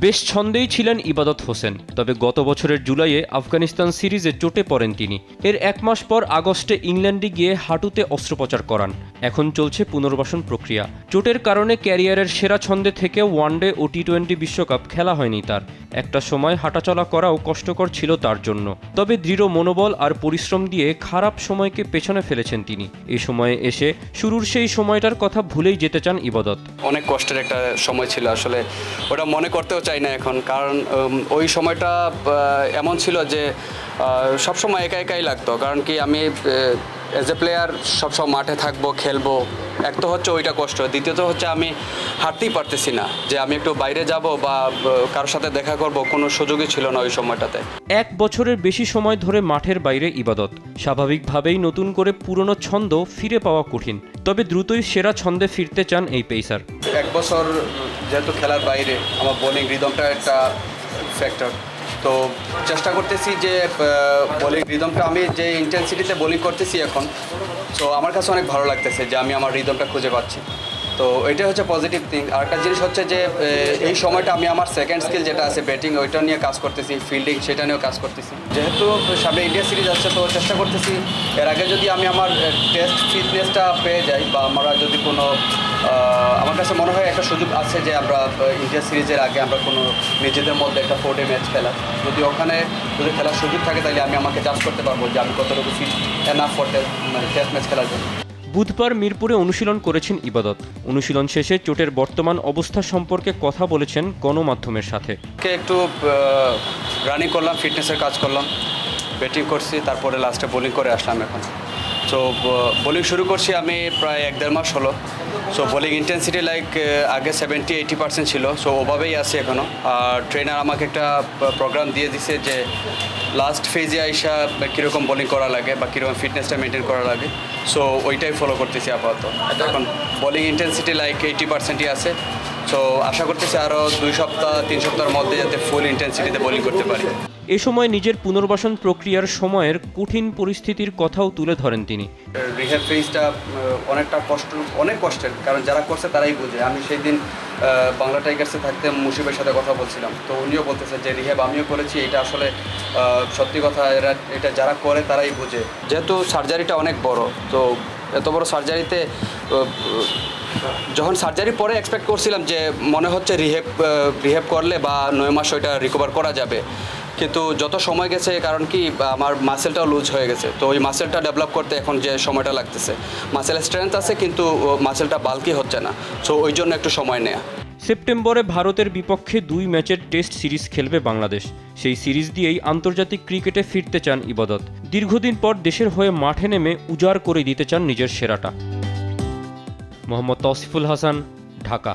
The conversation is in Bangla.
বেশ ছন্দেই ছিলেন ইবাদত হোসেন, তবে গত বছরের জুলাইয়ে আফগানিস্তান সিরিজে চোটে পড়েন তিনি। এর এক মাস পর আগস্টে ইংল্যান্ডে গিয়ে হাঁটুতে অস্ত্রোপচার করান। এখন চলছে পুনর্বাসন প্রক্রিয়া। চোটের কারণে ক্যারিয়ারের সেরা ছন্দে থেকে ওয়ানডে ও টি-20 বিশ্বকাপ খেলা হয়নি তার। একটা সময় হাঁটাচলা করাও কষ্টকর ছিল তার জন্য। তবে দৃঢ় মনোবল আর পরিশ্রম দিয়ে খারাপ সময়কে পেছনে ফেলেছেন তিনি। এই সময়ে এসে শুরুর সেই সময়টার কথা ভুলেই যেতে চান ইবাদত। অনেক কষ্টের একটা সময় ছিল, আসলে ওটা মনে করতেও চাই না এখন, কারণ ওই সময়টা এমন ছিল যে সবসময় একা একাই লাগতো। কারণ কি, আমি অ্যাজ এ প্লেয়ার সবসময় মাঠে থাকবো, খেলবো, এক তো হচ্ছে ওইটা কষ্ট, দ্বিতীয়ত হচ্ছে আমি হাঁটতেই পারতেছি না, যে আমি একটু বাইরে যাব বা কারোর সাথে দেখা করব, কোনো সুযোগই ছিল না ওই সময়টাতে। এক বছরের বেশি সময় ধরে মাঠের বাইরে ইবাদত। স্বাভাবিকভাবেই নতুন করে পুরনো ছন্দ ফিরে পাওয়া কঠিন, তবে দ্রুতই সেরা ছন্দে ফিরতে চান এই পেসার। এক বছর যেহেতু খেলার বাইরে, আমার বোলিং রিদমটা একটা ফ্যাক্টর, তো চেষ্টা করতেছি যে বোলিং রিদমটা, আমি যে ইন্টেন্সিটিতে বোলিং করতেছি এখন, তো আমার কাছে অনেক ভালো লাগতেছে যে আমি আমার রিদমটা খুঁজে পাচ্ছি। তো এটাই হচ্ছে পজিটিভ থিং। আর একটা জিনিস হচ্ছে যে এই সময়টা আমি আমার সেকেন্ড স্কিল যেটা আছে ব্যাটিং, ওইটা নিয়ে কাজ করতেছি, ফিল্ডিং সেটা নিয়েও কাজ করতেছি। যেহেতু সামনে ইন্ডিয়া সিরিজ আছে, তো চেষ্টা করতেছি এর আগে যদি আমি আমার টেস্ট ফিটনেসটা পেয়ে যাই, বা আমরা যদি কোনো আমার কাছে মনে হয় একটা সুযোগ আছে যে আমরা ইন্ডিয়া সিরিজের আগে আমরা কোনো নিজেদের মধ্যে একটা 4-ডে ম্যাচ খেলা, যদি ওখানে যদি খেলার সুযোগ থাকে, তাহলে আমি আমাকে জাজ করতে পারবো যে আমি কতটুকু fit enough for test match খেলার জন্য। বুধবার মিরপুরে অনুশীলন করেছেন ইবাদত। অনুশীলন শেষে চোটের বর্তমান অবস্থা সম্পর্কে কথা বলেছেন গণমাধ্যমের সাথে। একটু রানিং করলাম, ফিটনেসের কাজ করলাম, ব্যাটিং করছি, তারপরে লাস্টে বোলিং করে আসলাম এখন। সো বোলিং শুরু করছি আমি প্রায় 1-1.5 মাস হলো। সো বোলিং ইন্টেন্সিটি আগে 70-80% ছিল, সো ওভাবেই আছে এখনও। আর ট্রেনার আমাকে একটা প্রোগ্রাম দিয়ে দিছে যে লাস্ট ফেজে আইসা কীরকম বোলিং করা লাগে বা কীরকম ফিটনেসটা মেনটেন করা লাগে, সো ওইটাই ফলো করতেছি আপাতত। এখন বোলিং ইন্টেন্সিটি 80%ই আছে। সো আশা করতেছি আরও 2-3 সপ্তাহের মধ্যে যাতে ফুল ইন্টেন্সিটিতে বোলিং করতে পারি। এ সময় নিজের পুনর্বাসন প্রক্রিয়ার সময়ের কঠিন পরিস্থিতির কথাও তুলে ধরেন তিনি। রিহ্যাব ফেজটা অনেক কষ্টের, কারণ যারা করছে তারাই বুঝে। আমি সেই দিন বাংলা টাইগার্সে থাকতে মুশিবের সাথে কথা বলছিলাম, তো উনিও বলতেছে যে রিহ্যাব আমিও করেছি, এটা আসলে সত্যি কথা, এটা যারা করে তারাই বুঝে। যেহেতু সার্জারিটা অনেক বড়, তো এত বড় সার্জারিতে যখন সার্জারি পরে এক্সপেক্ট করছিলাম যে মনে হচ্ছে রিহ্যাব করলে বা 9 মাস ওইটা রিকভার করা যাবে, কিন্তু যত সময় গেছে, কারণ কি আমার মাসেলটাও লুজ হয়ে গেছে, তো ওই মাসেলটা ডেভেলপ করতে এখন যে সময়টা লাগতেছে, মাসেলের স্ট্রেংথ আছে কিন্তু মাসেলটা বাল্কি হচ্ছে না, সো ওই জন্য একটু সময় নেয়া। সেপ্টেম্বরে ভারতের বিপক্ষে 2 ম্যাচের টেস্ট সিরিজ খেলবে বাংলাদেশ। সেই সিরিজ দিয়েই আন্তর্জাতিক ক্রিকেটে ফিরতে চান ইবাদত। দীর্ঘদিন পর দেশের হয়ে মাঠে নেমে উজাড় করে দিতে চান নিজের সেরাটা। মোহাম্মদ তৌসিফুল হাসান, ঢাকা।